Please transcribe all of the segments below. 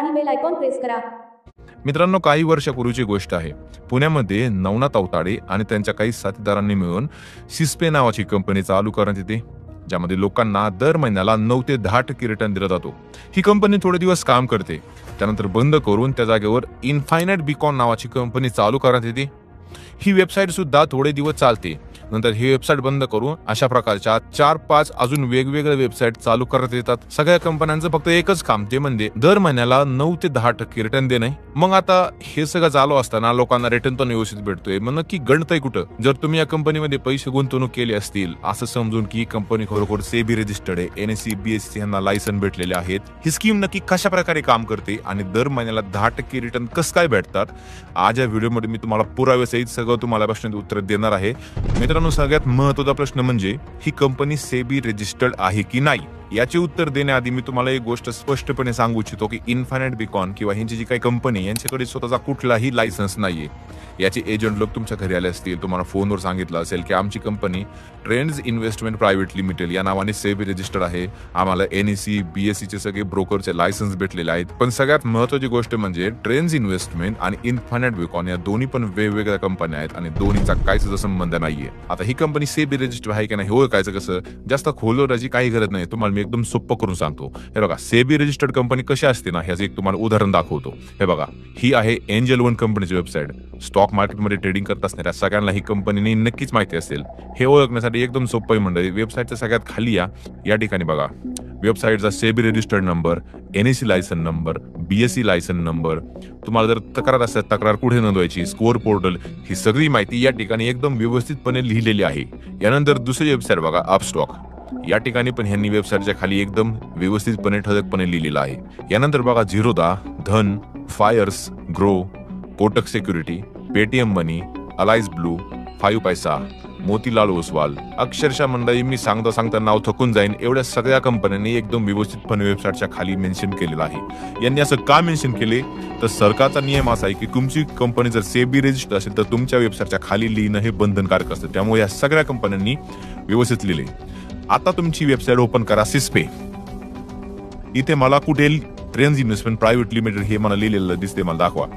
आणि bell icon press करा। मित्रांनो, काही वर्षापूर्वीची गोष्ट आहे। पुण्यामध्ये नवनाथ अवताडे आणि त्यांच्या काही साथीदारांनी मिळून सिस्पे नावाची कंपनी चालू करण्यात येते, ज्यामध्ये लोकांना दर महिन्याला 9 ते 10% रिटर्न दिला जातो। ही कंपनी थोडे दिवस काम करते, त्यानंतर बंद करून त्या जागेवर इन्फायनाइट बीकॉन नावाची कंपनी चालू करण्यात येते। ही वेबसाईट सुद्धा थोडे दिवस चालते, नंतर ही वेबसाईट बंद करून अशा प्रकारच्या 4-5 अजून वेगवेगळ्या वेबसाईट चालू करण्यात येतात। सगळ्या कंपन्यांचं फक्त एकच काम, ते म्हणजे दर महिन्याला 9 ते 10% रिटर्न देणे। मग आता हे सगळं चालू असताना लोकांना रिटर्न पण व्यवस्थित भेटतोय, मग नक्की गणतंय कुठं? जर तुम्ही या कंपनीमध्ये पैसे गुंतवणूक केले असतील, असं समजून की ही कंपनी खरोखर सेबी रजिस्टर्ड आहे, NSE BSE यांना लायसन भेटलेले आहेत, ही स्कीम नक्की कशा प्रकारे काम करते आणि दर महिन्याला 10% रिटर्न कसं काय भेटतात, आज या व्हिडिओमध्ये मी तुम्हाला पुराव्यासहित सगळं तुम्हाला प्रश्नांची उत्तर देणार आहे। मित्रांनो, सगळ्यात महत्त्वाचा प्रश्न म्हणजे ही कंपनी सेबी रजिस्टर्ड आहे की नाही। याचे उत्तर देण्याआधी मी तुम्हाला एक गोष्ट स्पष्टपणे सांगू इच्छितो की इन्फायनाइट बीकॉन किंवा ह्यांची जी काही कंपनी, यांच्याकडे स्वतःचा कुठलाही लायसन्स नाहीये। याचे एजंट लोक तुमच्या घरी आले असतील, तुम्हाला फोनवर सांगितलं असेल की आमची company trends investment private limited या नावाने सेबी रजिस्टर्ड आहे, आम्हाला NSE BSE चे सगळे ब्रोकरचे लायसन्स भेटलेले आहेत। पण सगळ्यात महत्त्वाची गोष्ट म्हणजे ट्रेंड्स इन्व्हेस्टमेंट आणि इन्फायनाइट बीकॉन या दोन्ही पण वेगवेगळ्या कंपन्या आहेत आणि दोन्हीचा काहीच संबंध नाहीये। आता ही कंपनी सेबी रजिस्टर्ड आहे की नाही हे ओळखायचं कसं? जास्त खोलवराची काही गरज नाही, तुम्हाला मी एकदम सोपं करून सांगतो। हे बघा, सेबी रजिस्टर्ड कंपनी कशी असते ना, ह्याचं एक तुम्हाला उदाहरण दाखवतो। हे बघा, ही आहे एंजल वन कंपनीची वेबसाईट। स्टॉक मार्केटमध्ये ट्रेडिंग करत असणाऱ्या सगळ्यांना ही कंपनी नक्कीच माहिती असेल। हे ओळखण्यासाठी एकदम सोपं आहे मंडळी। वेबसाईटच्या सगळ्यात खाली या ठिकाणी बघा, वेबसाईटचा SEBI registered number, NSE license number, BSE license number, तुम्हाला जर तक्रार असेल तक्रार कुठे नोंदवायची, स्कोअर पोर्टल, ही सगळी माहिती या ठिकाणी एकदम व्यवस्थितपणे लिहिलेली आहे। यानंतर दुसरी वेबसाईट बघा, अपस्टॉक, या ठिकाणी पण ह्यांनी वेबसाईटच्या खाली एकदम व्यवस्थितपणे ठळकपणे लिहिलेलं आहे। यानंतर बघा, Zerodha, Dhan, Fyers, Groww, Kotak securities, Paytm money, Alice Blue, 5 Paisa, Motilal Oswal, अक्षरशः मंडळी मी सांगता नाव थकून जाईन, एवढ्या सगळ्या कंपन्यांनी एकदम व्यवस्थितपणे वेबसाईटच्या खाली मेन्शन केलेलं आहे। यांनी असं का मेन्शन केले तर सरकारचा नियम असा आहे की तुमची कंपनी जर सेबी रजिस्टर्ड असेल तर तुमच्या वेबसाईटच्या खाली लिहिणं हे बंधनकारक असतं, त्यामुळे या सगळ्या कंपन्यांनी व्यवस्थित लिहिले। आता तुमची वेबसाईट ओपन करा, सिस्पे। इथे मला कुठे ट्रेंड्स इन्व्हेस्टमेंट प्रायव्हेट लिमिटेड हे मला लिहिलेलं दिसते, मला दाखवा।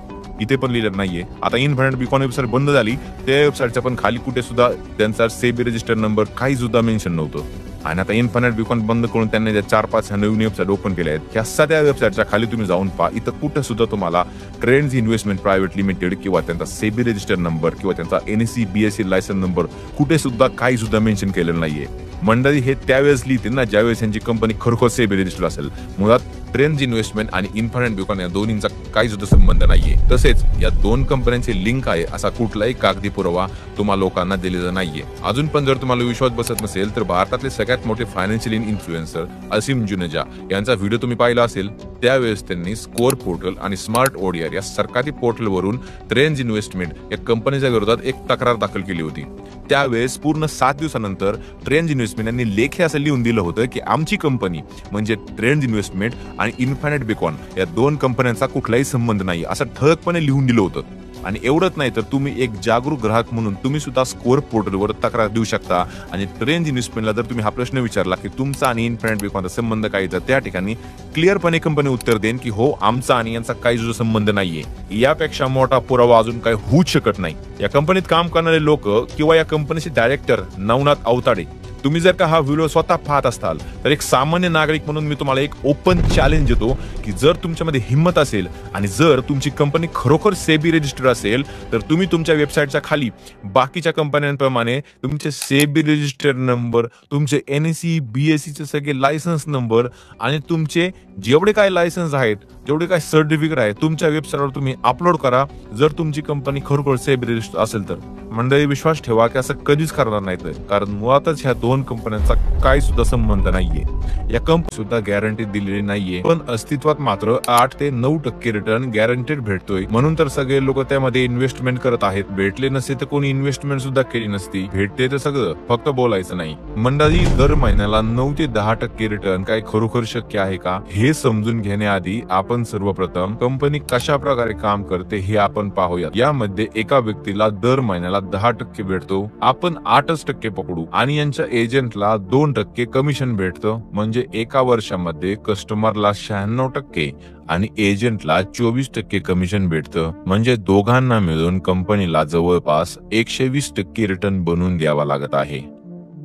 इथे पण लिहिलेलं नाहीये। आता इन्फायनाइट बीकॉन वेबसाईट बंद झाली, त्या वेबसाईटच्या पण खाली कुठे सुद्धा त्यांचा सेबी रजिस्टर्ड नंबर काही सुद्धा मेन्शन नव्हतं। आणि आता इन्फायनाइट बीकॉन बंद करून त्यांनी ज्या 4-5 नवीन वेबसाईट ओपन केल्या आहेत, ह्या सगळ्या वेबसाईटच्या खाली तुम्ही जाऊन पहा, इथं कुठे सुद्धा तुम्हाला ट्रेंड्स इन्व्हेस्टमेंट प्रायव्हेट लिमिटेड किंवा त्यांचा सेबी रजिस्टर्ड नंबर किंवा त्यांचा NSE BSE लायसन नंबर कुठे सुद्धा काही सुद्धा मेन्शन केलेलं नाहीये। मंडळी हे त्यावेळेस लिहितील ना ज्यावेळेस यांची कंपनी खरोखर सेबी रजिस्टर्ड असेल। मुळात ट्रेंड्स इन्व्हेस्टमेंट आणि इन्फायनाइट बीकॉन या दोन्हींचा काही सुद्धा संबंध नाहीये। तसेच या दोन कंपन्यांचे लिंक आहे असा कुठलाही कागदी पुरावा तुम्हाला लोकांना दिलेला नाहीये। अजून पण जर तुम्हाला विश्वास बसत नसेल तर भारतातले सगळ्यात मोठे फायनान्शियल इन्फ्लुएन्सर असीम जुनेजा यांचा व्हिडिओ तुम्ही पाहिला असेल, त्यावेळेस त्यांनी स्कोअर पोर्टल आणि स्मार्ट ODR या सरकारी पोर्टलवरून ट्रेंड्स इन्व्हेस्टमेंट या कंपनीच्या विरोधात एक तक्रार दाखल केली होती। त्यावेळेस पूर्ण 7 दिवसानंतर ट्रेंड्स इन्व्हेस्टमेंट यांनी लेखी असं लिहून दिलं होतं की आमची कंपनी म्हणजे ट्रेंड्स इन्व्हेस्टमेंट आणि इन्फायनाइट बीकॉन या दोन कंपन्यांचा कुठलाही संबंध नाही, असं ठळकपणे लिहून दिलं होतं। आणि एवढंच नाही तर तुम्ही एक जागरूक ग्राहक म्हणून तुम्ही सुद्धा स्कोअर पोर्टलवर तक्रार देऊ शकता। आणि ट्रेंड्स इन्व्हेस्टमेंटला जर तुम्ही हा प्रश्न विचारला की तुमचा आणि इन्फायनाइट बीकॉनचा संबंध काय, तर त्या ठिकाणी क्लिअरपणे कंपनी उत्तर देईन की हो, आमचा आणि यांचा काही जो संबंध नाहीये। यापेक्षा मोठा पुरावा अजून काही होऊच शकत नाही। या कंपनीत काम करणारे लोक किंवा या कंपनीचे डायरेक्टर नवनाथ अवताडे, तुम्ही जर का हा व्हिडिओ स्वतः पाहत असाल तर एक सामान्य नागरिक म्हणून मी तुम्हाला एक ओपन चॅलेंज देतो की जर तुमच्यामध्ये हिंमत असेल आणि जर तुमची कंपनी खरोखर सेबी रजिस्टर्ड असेल तर तुम्ही तुमच्या वेबसाईटच्या खाली बाकीच्या कंपन्यांप्रमाणे तुमचे सेबी रजिस्टर्ड नंबर, तुमचे NSE BSE चे सगळे लायसन्स नंबर आणि तुमचे जेवढे काय लायसन्स आहेत, जेवढे काय सर्टिफिकेट आहे, तुमच्या वेबसाईटवर तुम्ही अपलोड करा जर तुमची कंपनी खरोखर सेबी रजिस्टर्ड असेल तर। मंडळी विश्वास ठेवा की असं कधीच करणार नाहीत, कारण मुळातच ह्या दोन कंपन्यांचा काही सुद्धा संबंध नाहीये। या कंपनी सुद्धा गॅरंटी दिलेली नाहीये, पण अस्तित्वात मात्र 8 ते 9% रिटर्न गॅरंटेड भेटतोय। म्हणून तर सगळे लोक त्यामध्ये इन्व्हेस्टमेंट करत आहेत। भेटले नसते तर कोणी इन्व्हेस्टमेंट सुद्धा केली नसती। भेटते तर सगळं, फक्त बोलायचं नाही। मंडळी, दर महिन्याला 9 ते 10% रिटर्न काय खरोखर शक्य आहे का हे समजून घेण्याआधी आपण सर्वप्रथम कंपनी कशा प्रकारे काम करते हे आपण पाहूया। यामध्ये एका व्यक्तीला दर महिन्याला 10% भेटतो, आपण 8% पकडू आणि यांच्या एजंटला 2% कमिशन भेटतं. म्हणजे एका वर्षामध्ये कस्टमरला 96% आणि एजंटला 24% कमिशन भेटतं. म्हणजे दोघांना मिळून कंपनीला जवळपास 120% रिटर्न बनवून द्यावा लागत आहे.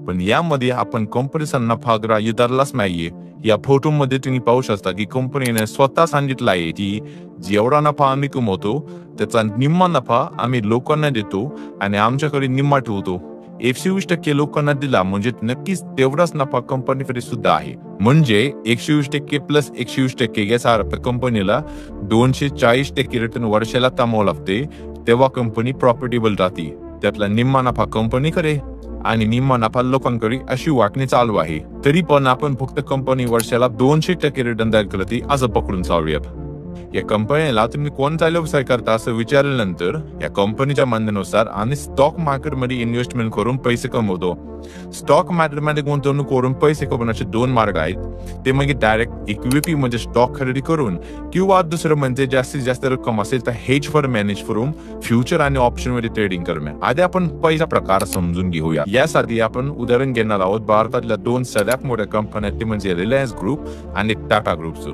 पण यामध्ये आपण कंपनीचा नफा ग्राह्य धरलाच नाहीये. या फोटोमध्ये तुम्ही पाहू शकता की कंपनीने स्वतः सांगितलं आहे की जेवढा नफा आम्ही कमवतो त्याचा निम्मा नफा आम्ही लोकांना देतो आणि आमच्याकडे निम्मा ठेवतो. 120% लोकांना दिला म्हणजे नक्कीच तेवढाच नफा कंपनीकडे सुद्धा आहे. म्हणजे 120% प्लस 120% याचा अर्थ कंपनीला 240% रिटर्न वर्षाला कमवावं लागते. तेव्हा कंपनी प्रॉफिटेबल राहते. त्यातला निम्मा नफा कंपनीकडे आणि निम्मा नफा लोकांकडे अशी वाटणी चालू आहे. तरी पण आपण फक्त कंपनी वर्षाला 200% रिटर्न द्यायला करते असं पकडून चालूयात. या कंपनीला तुम्ही कोणता व्यवसाय करता असं विचारल्यानंतर या कंपनीच्या म्हणण्यानुसार आम्ही स्टॉक मार्केटमध्ये इन्व्हेस्टमेंट करून पैसे कमवतो. स्टॉक मार्केटमध्ये गुंतवणूक करून पैसे कमवण्याचे 2 मार्ग आहेत. ते म्हणजे डायरेक्ट इक्विटी म्हणजे स्टॉक खरेदी करून किंवा दुसरं म्हणजे जास्तीत जास्त रक्कम असेल तर हेज फंड मॅनेज करून फ्युचर आणि ऑप्शन मध्ये ट्रेडिंग करणे. आधी आपण पहिला प्रकार समजून घेऊया. यासाठी आपण उदाहरण घेणार आहोत भारतातल्या 2 सगळ्यात मोठ्या कंपन्या ते म्हणजे रिलायन्स ग्रुप आणि टाटा ग्रुपचं.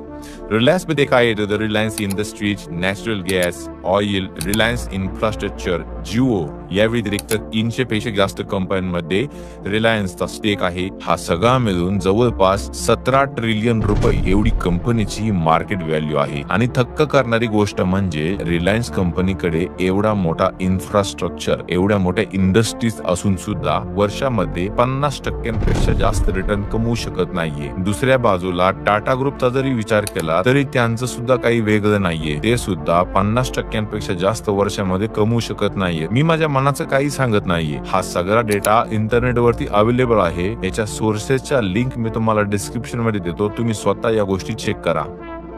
रिलायन्स मध्ये काय येतं? Reliance industries, natural gas, oil, Reliance infrastructure, Jio या व्यतिरिक्त 300 पेक्षा जास्त कंपन्यांमध्ये रिलायन्सचा स्टेक आहे. हा सगळा मिळून जवळपास 17 ट्रिलियन रुपये एवढी कंपनीची मार्केट व्हॅल्यू आहे. आणि थक्क करणारी गोष्ट म्हणजे रिलायन्स कंपनीकडे एवढा मोठा इन्फ्रास्ट्रक्चर, एवढ्या मोठ्या इंडस्ट्रीज असून सुद्धा वर्षामध्ये 50% जास्त रिटर्न कमवू शकत नाहीये. दुसऱ्या बाजूला टाटा ग्रुपचा जरी विचार केला तरी त्यांचं सुद्धा काही वेगळं नाहीये. ते सुद्धा 50% जास्त वर्षामध्ये कमवू शकत नाहीये. मी माझ्या मनाचं काही सांगत नाहीये. हा सगळा डेटा इंटरनेट वरती अवेलेबल आहे. याच्या सोर्सेसच्या लिंक मी तुम्हाला डिस्क्रिप्शन मध्ये देतो. तुम्ही स्वतः या गोष्टी चेक करा.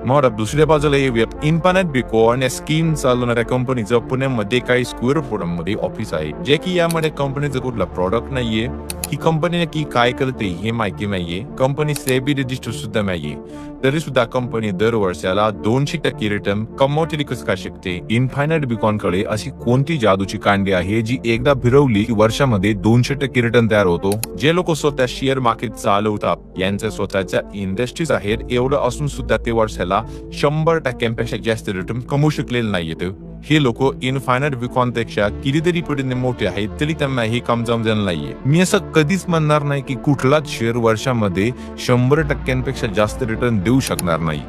मग दुसऱ्या बाजूला येऊयात. इन्फिनिट बिटकॉइन या स्कीम चालवणाऱ्या कंपनीचं पुण्यामध्ये काही स्क्वेअर फुटामध्ये ऑफिस आहे. जे की यामध्ये कंपनीचं कुठला प्रॉडक्ट नाहीये. ही कंपनी नक्की काय करते हे माहिती नाहीये. कंपनी सेबी रजिस्टर सुद्धा नाहीये. तरी सुद्धा कंपनी दर वर्षाला 200% रिटर्न कमवते कसं काय शकते? इन्फिनिट बिटकॉइन कडे अशी कोणती जादूची कांडी आहे जी एकदा फिरवली की वर्षामध्ये 200% रिटर्न तयार होतो? जे लोक स्वतः शेअर मार्केट चालवतात यांच्या स्वतःच्या इंडस्ट्रीज आहेत. एवढं असून सुद्धा ते वर्षाला 100% जास्त रिटर्न कमवू शकलेले नाहीयेत. हे लोक इन्फिनिट बिटकॉइन पेक्षा कितीतरी पटीने मोठे आहेत तरी त्यांना हे काम जमलेलं नाहीये. मी असं कधीच म्हणणार नाही की कुठलाच शेअर वर्षामध्ये 100% जास्त रिटर्न देऊ शकणार नाही.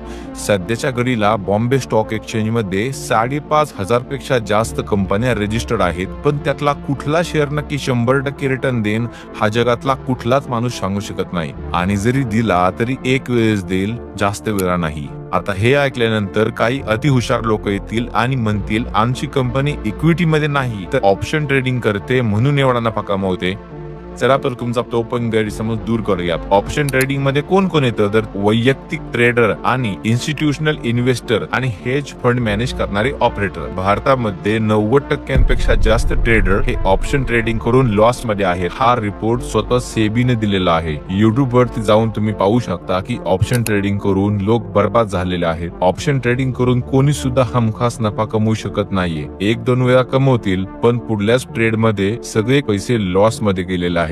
सध्याच्या घडीला बॉम्बे स्टॉक एक्सचेंज मध्ये 5,500 पेक्षा जास्त कंपन्या रजिस्टर्ड आहेत. पण त्यातला कुठला शेअर नक्की 100% रिटर्न देईन हा जगातला कुठलाच माणूस सांगू शकत नाही. आणि जरी दिला तरी एक वेळेस देईल, जास्त वेळा नाही. आता हे ऐकल्यानंतर काही अतिहुशार लोक येतील आणि म्हणतील आमची कंपनी इक्विटी मध्ये नाही तर ऑप्शन ट्रेडिंग करते म्हणून एवढा नफा कमवते. चला तर तुमचा तो पण गैरसमज दूर करूया. ऑप्शन ट्रेडिंग मध्ये कोण कोण येतं? तर वैयक्तिक ट्रेडर आणि इन्स्टिट्यूशनल इन्व्हेस्टर आणि हेज फंड मॅनेज करणारे ऑपरेटर. भारतामध्ये 90% जास्त ट्रेडर हे ऑप्शन ट्रेडिंग करून लॉस मध्ये आहेत. हा रिपोर्ट स्वतः सेबीने दिलेला आहे. युट्यूब वरती जाऊन तुम्ही पाहू शकता की ऑप्शन ट्रेडिंग करून लोक बर्बाद झालेले आहेत. ऑप्शन ट्रेडिंग करून कोणी सुद्धा हमखास नफा कमवू शकत नाहीये. 1-2 वेळा कमवतील पण पुढल्याच ट्रेड मध्ये सगळे पैसे लॉस मध्ये गेलेले आहेत.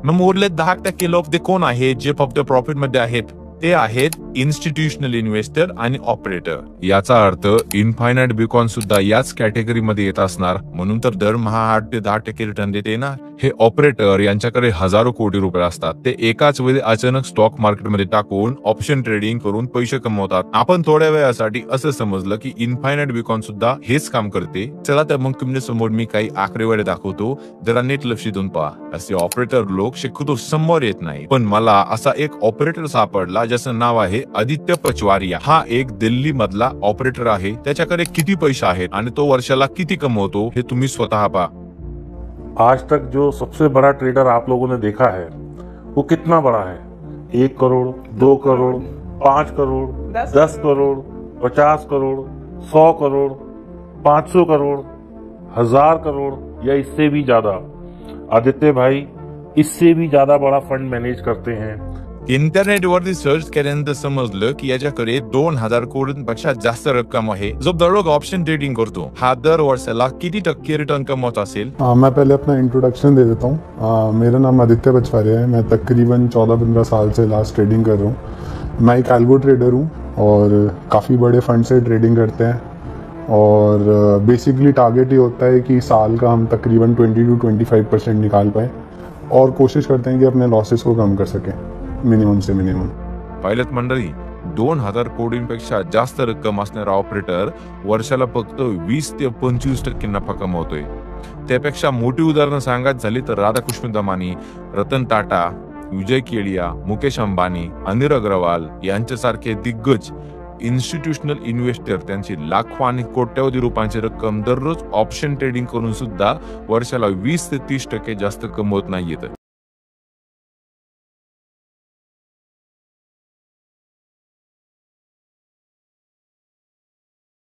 मग उरले 10% लोक ते कोण आहेत जे फक्त प्रॉफिट मध्ये आहेत? ते आहेत इन्स्टिट्यूशनल इन्व्हेस्टर आणि ऑपरेटर. याचा अर्थ इन्फिनिट बिटकॉइन सुद्धा याच कॅटेगरीमध्ये येत असणार. म्हणून तर दरमहा 8 ते 10% रिटर्न देते ना. हे ऑपरेटर यांच्याकडे हजारो कोटी रुपये असतात. ते एकाच वेळी अचानक स्टॉक मार्केटमध्ये टाकून ऑप्शन ट्रेडिंग करून पैसे कमवतात. आपण थोड्या वेळासाठी असं समजलं की इन्फिनिट बिटकॉइन सुद्धा हेच काम करते. चला तर मग तुमच्या समोर मी काही आकडेवारी दाखवतो. जरा नीट लक्ष देऊन पहा. असे ऑपरेटर लोक शक्यतो समोर येत नाही. पण मला असा एक ऑपरेटर सापडला ज्याचं नाव आहे आदित्य पचवारिया. हा एक दिल्ली मधला ऑपरेटर आहे. त्याच्याकडे किती पैसे आहेत आणि तो वर्षाला किती कमवतो हे तुम्ही स्वतः पहा. आज तक जो सबसे बड़ा ट्रेडर आप लोगों ने देखा है वो कितना बड़ा है? 1 करोड़, 2 करोड़, 5 करोड़, 10 करोड़, 50 करोड़, 100 करोड़, 500 करोड़, 1000 करोड़ या इससे भी ज्यादा? आदित्य भाई इससे भी ज्यादा बड़ा फंड मैनेज करते हैं. इंटरनेटवरती सर्च केल्यानंतर समजलं की याच्याकडे 2,000 कोटींपेक्षा जास्त रक्कम आहे. जो दररोज ऑप्शन ट्रेडिंग करतो हा दर वर्षाला किती टक्के रिटर्न कमवत असेल? मैं पहले अपना इंट्रोडक्शन दे देता हूँ. मेरा नाम आदित्य बचवारिया है. मैं तकरीबन 14-15 साल से लास्ट ट्रेडिंग कर रहा हूँ. मैं एक एल्गो ट्रेडर हूँ और काफ़ी बड़े फंड से ट्रेडिंग करते हैं. और बेसिकली टारगेट ये होता है कि साल का हम तकरीबन 20 to 25% निकाल पाए और कोशिश करते हैं कि अपने लॉसेस को कम कर सकें मिनिमम से मिनिमम. पाहिलं मंडळी, 2,000 कोटींपेक्षा जास्त रक्कम असणारा ऑपरेटर वर्षाला फक्त 20 ते 25% नफा कमवतोय. त्यापेक्षा मोठी उदाहरणं सांगायची झाली तर राधाकृष्ण दमानी, रतन टाटा, विजय केडिया, मुकेश अंबानी, अनिल अग्रवाल यांच्यासारखे दिग्गज इन्स्टिट्यूशनल इन्व्हेस्टर त्यांची लाखो आणि कोट्यवधी रुपयांची रक्कम दररोज ऑप्शन ट्रेडिंग करून सुद्धा वर्षाला 20 ते 30% जास्त कमवत नाहीयेत.